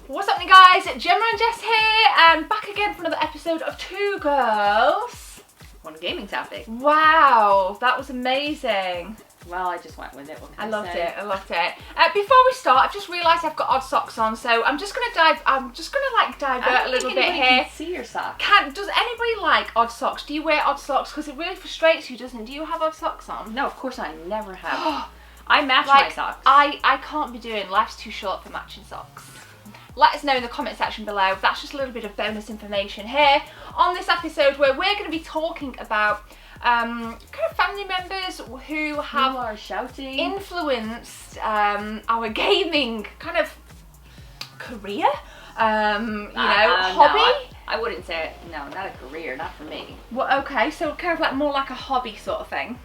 What's happening, guys? Gemma and Jess here, and back again for another episode of Two Girls, One Gaming Topic. Wow, that was amazing. Well, I just went with it. I loved it. Before we start, I've just realised I've got odd socks on, so I'm just gonna divert a little bit here. Can see your socks. Does anybody like odd socks? Do you wear odd socks? Because it really frustrates you, doesn't it? Do you have odd socks on? No, of course I never have. I match like, my socks. I can't be doing. Life's too short for matching socks. Let us know in the comment section below. That's just a little bit of bonus information here on this episode, where we're going to be talking about kind of family members who have influenced our gaming kind of career, hobby. No, I wouldn't say it. No, not a career, not for me. Well, okay, so kind of like more like a hobby sort of thing.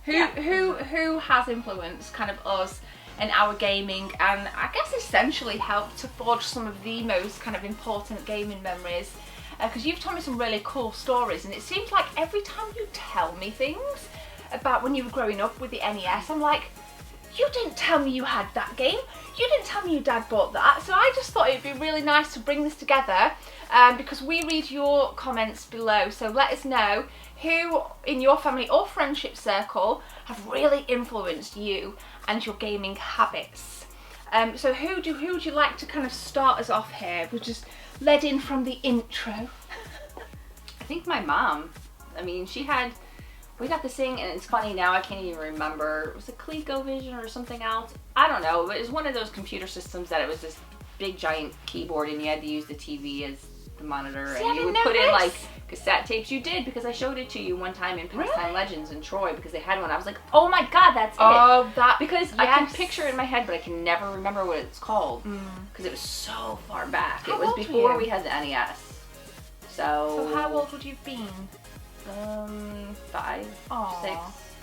Who has influenced kind of us and our gaming, and I guess essentially helped to forge some of the most kind of important gaming memories, because you've told me some really cool stories, and it seems like every time you tell me things about when you were growing up with the NES, I'm like, you didn't tell me you had that game, you didn't tell me your dad bought that. So I just thought it'd be really nice to bring this together, because we read your comments below, so let us know who in your family or friendship circle have really influenced you and your gaming habits. So who would you like to kind of start us off here? We're just led in from the intro. I think my mom. I mean, we got this thing, and it's funny now, I can't even remember. Was it ColecoVision or something else? I don't know, but it was one of those computer systems that it was this big giant keyboard, and you had to use the TV as the monitor. See, and you would put in like cassette tapes. You did, because I showed it to you one time in Pastime Legends in Troy, because they had one. I was like, oh my god, that's it. Oh, because I can picture it in my head, but I can never remember what it's called, because it was so far back. It was before we had the NES. So how old would you have been? 5, 6.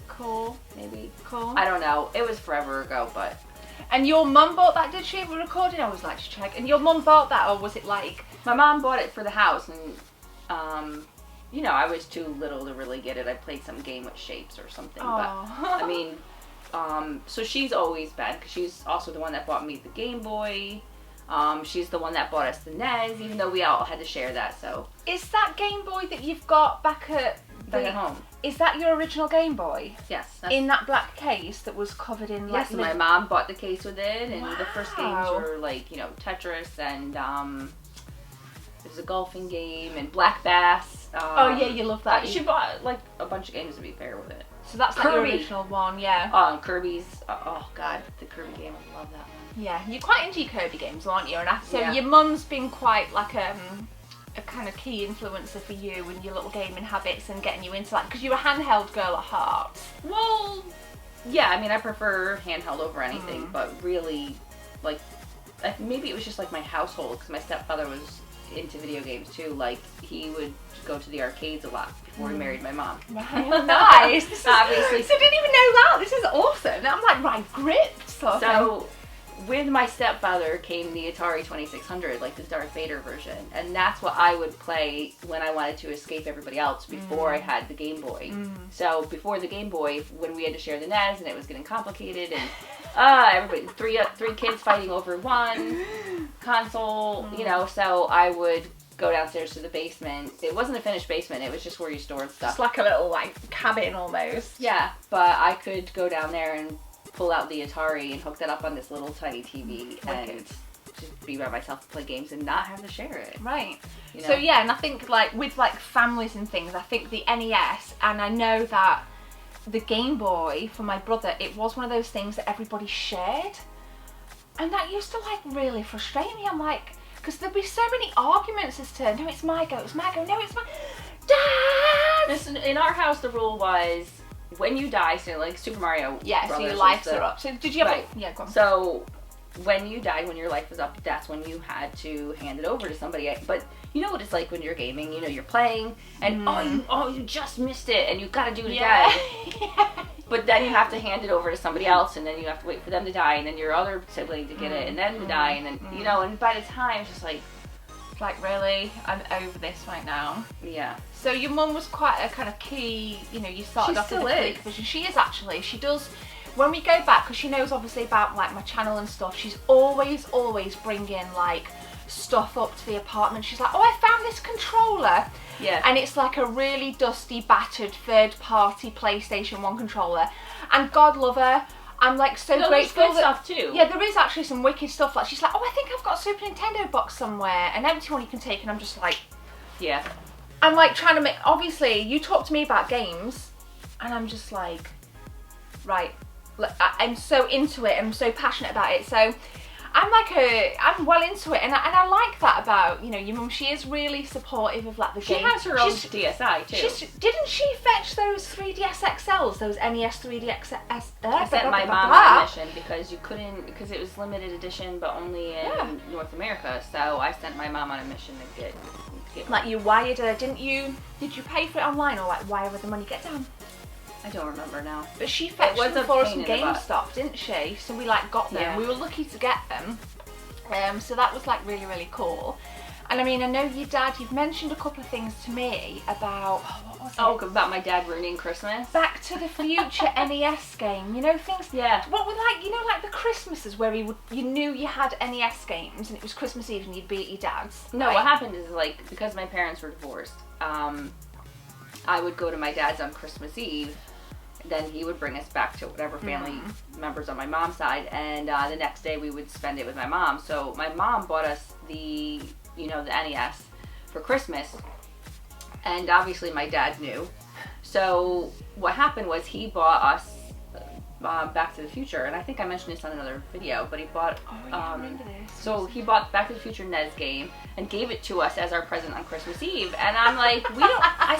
Cool. Maybe. Cool. I don't know. It was forever ago, but. And your mum bought that, did she? We're recording, I always like to check. And your mum bought that, or was it like? My mom bought it for the house, and you know, I was too little to really get it. I played some game with shapes or something, but I mean, so she's always been, because she's also the one that bought me the Gameboy. She's the one that bought us the NES, even though we all had to share that. So is that Game Boy that you've got back at home? Is that your original Game Boy? Yes. In that black case that was covered in like. Yes, and my mom bought the case with it, and the first games were like, you know, Tetris, and there was a golfing game and Black Bass. Oh yeah, you love that. She bought like a bunch of games, to be fair, with it. So that's like your original one, yeah. Kirby's. Oh god, the Kirby game. I love that one. Yeah, you're quite into your Kirby games, aren't you? And so your mum's been quite like a kind of key influencer for you and your little gaming habits and getting you into that, because you're a handheld girl at heart. Well, yeah, I mean, I prefer handheld over anything, but really, like, maybe it was just like my household, because my stepfather was into video games too. Like, he would go to the arcades a lot before he married my mom. Right, nice. Obviously. So I didn't even know that. This is awesome. I'm like right gripped. So with my stepfather came the Atari 2600, like the Darth Vader version, and that's what I would play when I wanted to escape everybody else before I had the Game Boy. So before the Game Boy, when we had to share the NES and it was getting complicated, and everybody, three kids fighting over one console, you know, so I would go downstairs to the basement. It wasn't a finished basement, it was just where you stored stuff. It's like a little like cabin almost. Yeah, but I could go down there and pull out the Atari and hook that up on this little tiny TV and just be by myself and play games and not have to share it. Right. You know? So yeah, and I think like with like families and things, I think the NES, and I know that the Game Boy for my brother, it was one of those things that everybody shared, and that used to like really frustrate me. I'm like, because there'd be so many arguments as to, no, it's my go, no, it's my dad. Listen, in our house the rule was, when you die, so like Super Mario, so your lives are up. So did you have yeah, go on. So when you died, when your life was up, that's when you had to hand it over to somebody. But you know what it's like when you're gaming, you know, you're playing and you just missed it and you gotta do it again. But then you have to hand it over to somebody else, and then you have to wait for them to die, and then your other sibling to get it, and then to die, and then you know, and by the time it's just like really, I'm over this right now. Yeah. So your mum was quite a kind of key, you know, you started off with the ColecoVision. She is actually, she does, when we go back, because she knows obviously about like my channel and stuff, she's always bringing like stuff up to the apartment. She's like, oh, I found this controller. Yeah. And it's like a really dusty, battered, third-party PlayStation 1 controller. And God love her. I'm like so grateful. There's good stuff too. Yeah, there is actually some wicked stuff. Like she's like, oh, I think I've got a Super Nintendo box somewhere, an empty one you can take. And I'm just like, yeah. I'm like trying to make. Obviously, you talk to me about games, and I'm just like, right. I'm so into it. I'm so passionate about it. So I'm well into it, and I like that about, you know, your mum. She is really supportive of like the game. She has her own DSi too. Didn't she fetch those 3DS XLs, those NES 3DS XLs? I sent my mom on a mission because you couldn't, because it was limited edition, but only in North America. So I sent my mom on a mission to get like you wired her, didn't you? Did you pay for it online or like wire her the money? Get down. I don't remember now. But she fetched them for us from GameStop, didn't she? So we like got them. Yeah. We were lucky to get them. So that was like really, really cool. And I mean, I know your dad, you've mentioned a couple of things to me about, what was it? Oh, about my dad ruining Christmas? Back to the Future NES game. You know, things, yeah. What were like, you know, like the Christmases where you knew you had NES games and it was Christmas Eve and you'd be at your dad's. No, what happened is like, because my parents were divorced, I would go to my dad's on Christmas Eve. Then he would bring us back to whatever family members on my mom's side, and the next day we would spend it with my mom. So my mom bought us the NES for Christmas, and obviously my dad knew. So what happened was he bought us Back to the Future, and I think I mentioned this on another video, but he bought so he bought Back to the Future NES game and gave it to us as our present on Christmas Eve. And I'm like, we don't have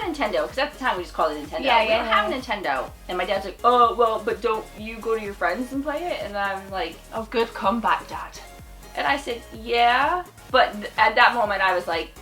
a Nintendo, because at the time we just called it Nintendo. We don't have a Nintendo. And my dad's like, oh well, but don't you go to your friends and play it? And I'm like, oh, good comeback, Dad. And I said, yeah, but at that moment I was like,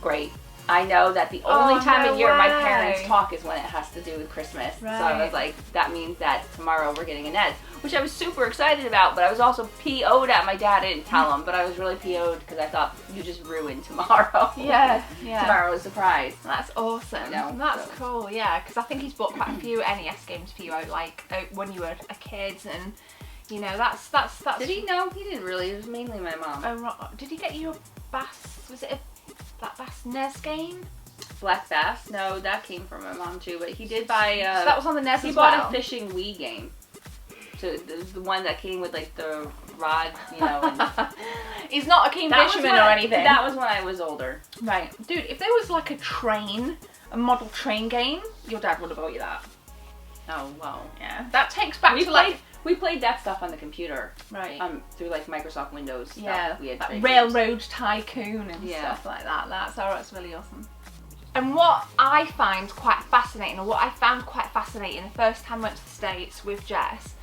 great. I know that the only time of year my parents talk is when it has to do with Christmas. Right. So I was like, that means that tomorrow we're getting a NES, which I was super excited about, but I was also PO'd at my dad. I didn't tell him, but I was really PO'd because I thought, you just ruined tomorrow. Yeah. Tomorrow is a surprise. That's awesome. That's cool, yeah, because I think he's bought quite a few NES games for you, like when you were a kid, and you know, that's. Did he? No, he didn't really. It was mainly my mom. Oh, did he get you a Bass? Was it a Black Bass NES game? Black Bass? No, that came from my mom too. But he did buy. So that was on the NES. He bought a fishing Wii game. So the one that came with like the rod, you know. And he's not a keen fisherman or anything. That was when I was older. Right, dude. If there was like a model train game, your dad would have bought you that. Oh wow. Yeah. That takes back to like. We played that stuff on the computer, right? Through like Microsoft Windows. Yeah, we had like Railroad Tycoon and stuff like that. That's really awesome. And what I find quite fascinating, or what I found quite fascinating the first time I went to the States with Jess,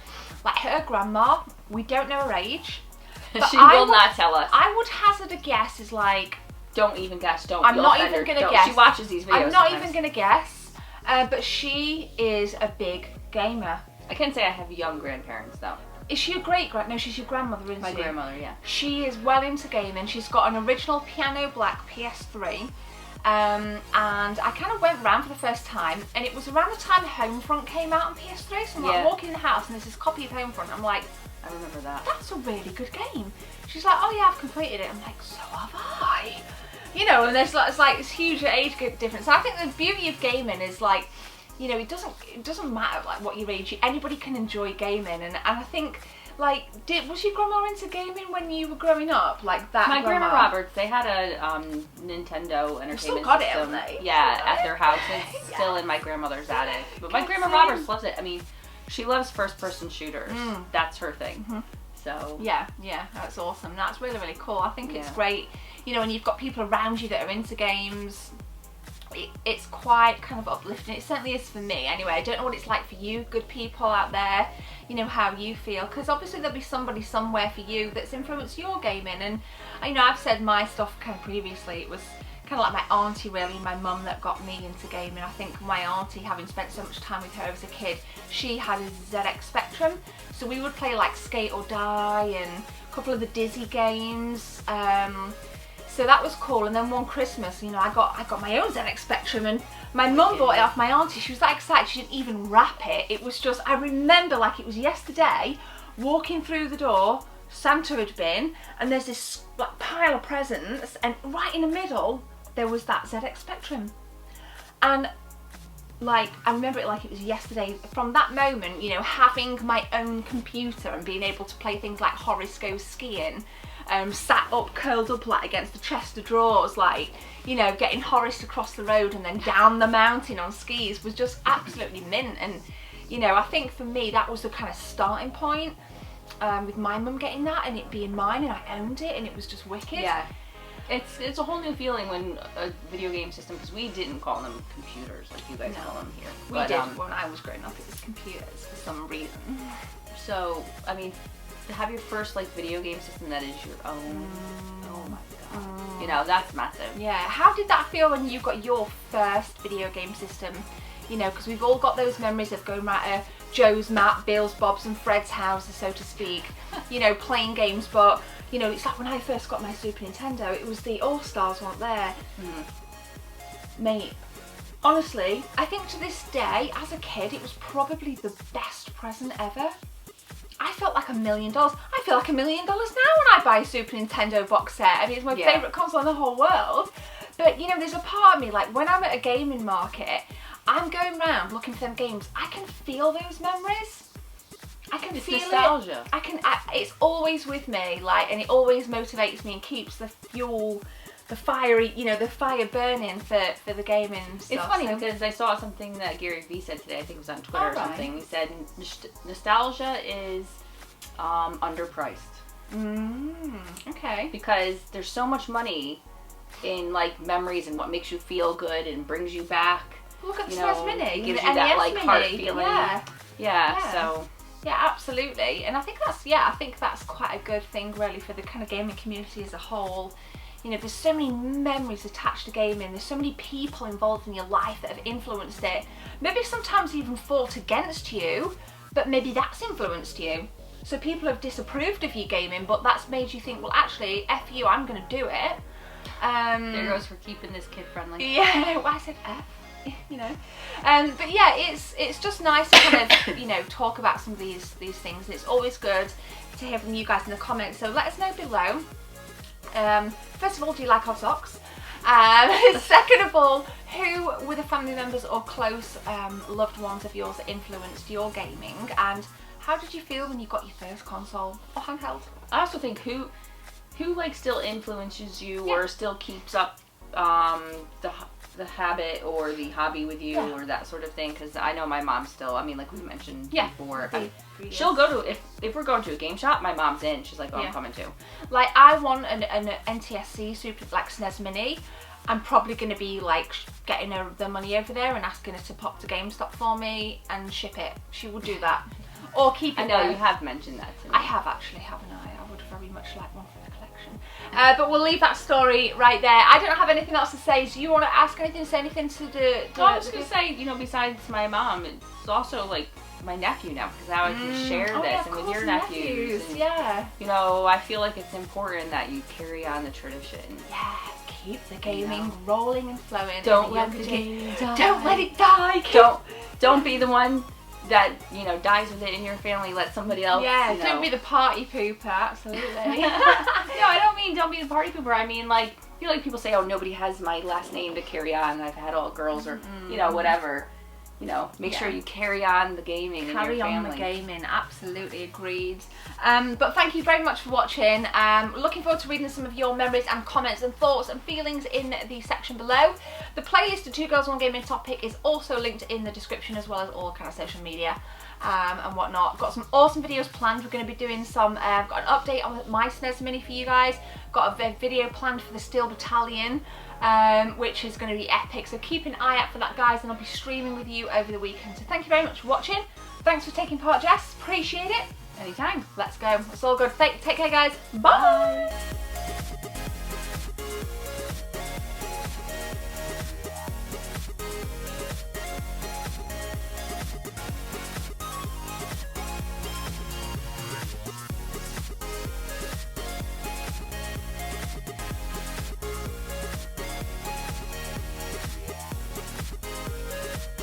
like her grandma, we don't know her age. But she will not tell us. I would hazard a guess is like. Don't even guess. Don't. I'm not even gonna guess. She watches these videos. I'm not even gonna guess. But she is a big gamer. I can't say I have young grandparents though. Is she a great-grand? No, she's your grandmother, isn't she? My grandmother, yeah. She is well into gaming. She's got an original piano black PS3. And I kind of went round for the first time, and it was around the time Homefront came out on PS3, so I'm like walking in the house and there's this copy of Homefront. I'm like, I remember that. That's a really good game. She's like, oh yeah, I've completed it. I'm like, so have I. You know, and there's like this huge age difference. So I think the beauty of gaming is like, you know, it doesn't matter like what your age. Anybody can enjoy gaming, and I think like, was your grandma into gaming when you were growing up? Like that. My grandma Roberts, they had a Nintendo Entertainment still got system. It, haven't they? Yeah, at their house. It's still in my grandmother's attic. But my grandma Roberts loves it. I mean, she loves first-person shooters. That's her thing. So yeah, that's awesome. That's really, really cool. I think it's great. You know, when you've got people around you that are into games. It's quite kind of uplifting. It certainly is for me anyway. I don't know what it's like for you good people out there, you know, how you feel, because obviously there'll be somebody somewhere for you that's influenced your gaming. And you know, I've said my stuff kind of previously. It was kind of like my auntie, really, my mum, that got me into gaming. I think my auntie, having spent so much time with her as a kid, she had a ZX Spectrum, so we would play like Skate or Die and a couple of the Dizzy games. So that was cool. And then one Christmas, you know, I got my own ZX Spectrum, and my mum bought it off my auntie. She was that excited, she didn't even wrap it. It was just, I remember like it was yesterday, walking through the door, Santa had been, and there's this like pile of presents, and right in the middle there was that ZX Spectrum. And like, I remember it like it was yesterday. From that moment, you know, having my own computer and being able to play things like Horace Goes Skiing, sat up, curled up like against the chest of drawers, like, you know, getting Horace to cross the road and then down the mountain on skis was just absolutely mint. And, you know, I think for me that was the kind of starting point, with my mum getting that and it being mine, and I owned it, and it was just wicked. Yeah. It's a whole new feeling when a video game system, because we didn't call them computers like you guys call them here. We did when I was growing up. It was computers for some reason. So, I mean, to have your first like video game system that is your own, oh my god, you know, that's massive. Yeah. How did that feel when you got your first video game system? You know, because we've all got those memories of going right to Joe's, Matt, Bill's, Bob's and Fred's houses, so to speak, you know, playing games. But, you know, it's like when I first got my Super Nintendo, it was the All-Stars weren't there. Mate, honestly, I think to this day, as a kid, it was probably the best present ever. I felt like $1 million. I feel like $1 million now when I buy a Super Nintendo box set. I mean, it's my favourite console in the whole world. But, you know, there's a part of me, like, when I'm at a gaming market, I'm going around looking for them games. I can feel those memories. I can feel nostalgia. It's always with me, like, and it always motivates me and keeps the fuel, the fiery, you know, the fire burning for the gaming stuff. It's funny because I saw something that Gary Vee said today. I think it was on Twitter or something. He said nostalgia is underpriced. Okay. Because there's so much money in like memories and what makes you feel good and brings you back. Look at the SNES Mini. It gives you that like heart feeling. Yeah. So. Yeah, absolutely. And I think that's quite a good thing really for the kind of gaming community as a whole. You know, there's so many memories attached to gaming. There's so many people involved in your life that have influenced it. Maybe sometimes even fought against you, but maybe that's influenced you. So people have disapproved of you gaming, but that's made you think, well, actually, F you, I'm going to do it. There goes for keeping this kid friendly. Yeah, well, I said F. You know, but yeah, it's just nice to kind of, you know, talk about some of these things, and it's always good to hear from you guys in the comments. So let us know below. First of all, do you like hot socks? Second of all, who were the family members or close loved ones of yours that influenced your gaming, and how did you feel when you got your first console or handheld? I also think who like still influences you or still keeps up the habit or the hobby with you or that sort of thing, because I know my mom still, I mean, like we mentioned before, she'll go to, if we're going to a game shop, my mom's in, she's like, oh, I'm coming too. Like, I want an NTSC Super, like, SNES Mini. I'm probably going to be like getting her the money over there and asking her to pop to GameStop for me and ship it. She will do that. Or keep it. I know, you have mentioned that to me. I have actually, haven't I? I would very much like one for the collection. But we'll leave that story right there. I don't have anything else to say. Do you want to ask anything, say anything to the I was going to say, you know, besides my mom, it's also like my nephew now, because now I can share this and with your nephews. And, you know, I feel like it's important that you carry on the tradition. Yeah, keep the gaming rolling and flowing. Don't let the game die. Don't let it die. Don't be the one that, you know, dies with it in your family. Let somebody else. Yeah, you know. Don't be the party pooper. Absolutely. No, I don't mean don't be the party pooper. I mean, like, you know, like people say, oh, nobody has my last name to carry on. I've had all girls or you know, whatever. You know, make sure you carry on the gaming in your family. Carry on the gaming, absolutely agreed. But thank you very much for watching. Looking forward to reading some of your memories and comments and thoughts and feelings in the section below. The playlist to 2 Girls 1 Gaming Topic is also linked in the description, as well as all kind of social media and whatnot. Got some awesome videos planned. We're going to be doing some, got an update on my SNES Mini for you guys. Got a video planned for the Steel Battalion, which is going to be epic, so keep an eye out for that, guys, and I'll be streaming with you over the weekend. So thank you very much for watching. Thanks for taking part, Jess. Appreciate it. Anytime. Let's go. It's all good. Take care, guys. Bye.